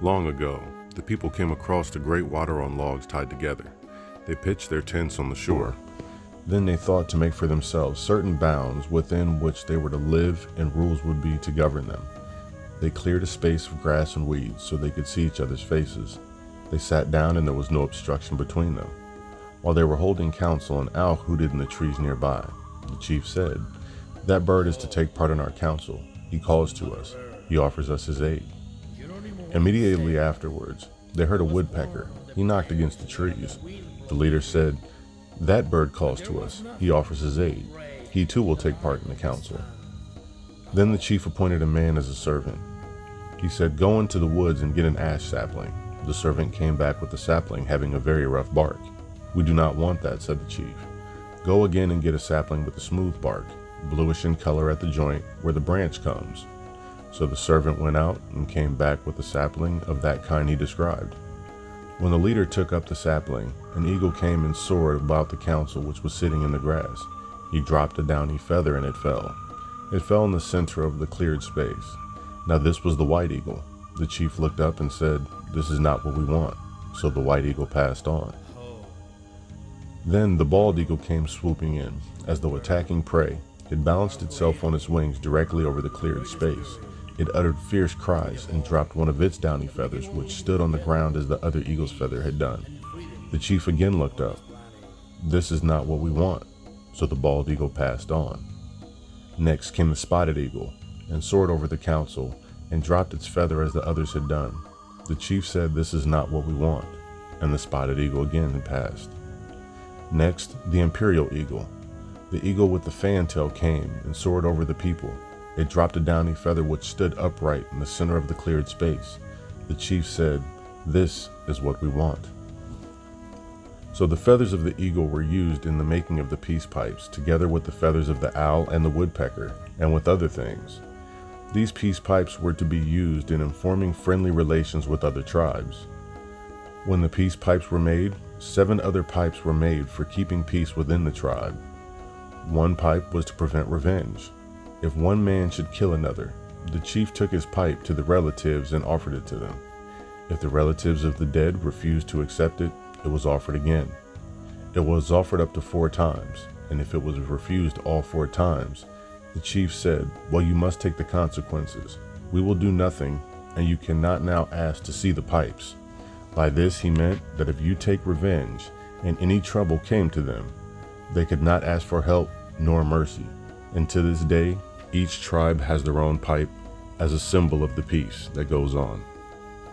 Long ago, the people came across a great water on logs tied together. They pitched their tents on the shore. Then they thought to make for themselves certain bounds within which they were to live, and rules would be to govern them. They cleared a space of grass and weeds so they could see each other's faces. They sat down and there was no obstruction between them. While they were holding council, an owl hooted in the trees nearby. The chief said, "That bird is to take part in our council. He calls to us. He offers us his aid." Immediately afterwards, they heard a woodpecker. He knocked against the trees. The leader said, "That bird calls to us. He offers his aid. He too will take part in the council." Then the chief appointed a man as a servant. He said, "Go into the woods and get an ash sapling." The servant came back with the sapling having a very rough bark. "We do not want that," said the chief. "Go again and get a sapling with a smooth bark, bluish in color at the joint where the branch comes." So the servant went out and came back with a sapling of that kind he described. When the leader took up the sapling, an eagle came and soared about the council which was sitting in the grass. He dropped a downy feather and it fell. It fell in the center of the cleared space. Now this was the white eagle. The chief looked up and said, "This is not what we want." So the white eagle passed on. Then the bald eagle came swooping in, as though attacking prey. It balanced itself on its wings directly over the cleared space. It uttered fierce cries and dropped one of its downy feathers, which stood on the ground as the other eagle's feather had done. The chief again looked up. "This is not what we want." So the bald eagle passed on. Next came the spotted eagle, and soared over the council, and dropped its feather as the others had done. The chief said, "This is not what we want," and the spotted eagle again had passed. Next, the imperial eagle. The eagle with the fantail came and soared over the people. It dropped a downy feather which stood upright in the center of the cleared space. The chief said, "This is what we want." So the feathers of the eagle were used in the making of the peace pipes, together with the feathers of the owl and the woodpecker, and with other things. These peace pipes were to be used in informing friendly relations with other tribes. When the peace pipes were made, 7 other pipes were made for keeping peace within the tribe. One pipe was to prevent revenge. If one man should kill another, the chief took his pipe to the relatives and offered it to them. If the relatives of the dead refused to accept it, it was offered again. It was offered up to 4 times, and if it was refused all 4 times, the chief said, "Well, you must take the consequences. We will do nothing, and you cannot now ask to see the pipes." By this he meant that if you take revenge, and any trouble came to them, they could not ask for help nor mercy. And to this day, each tribe has their own pipe as a symbol of the peace that goes on.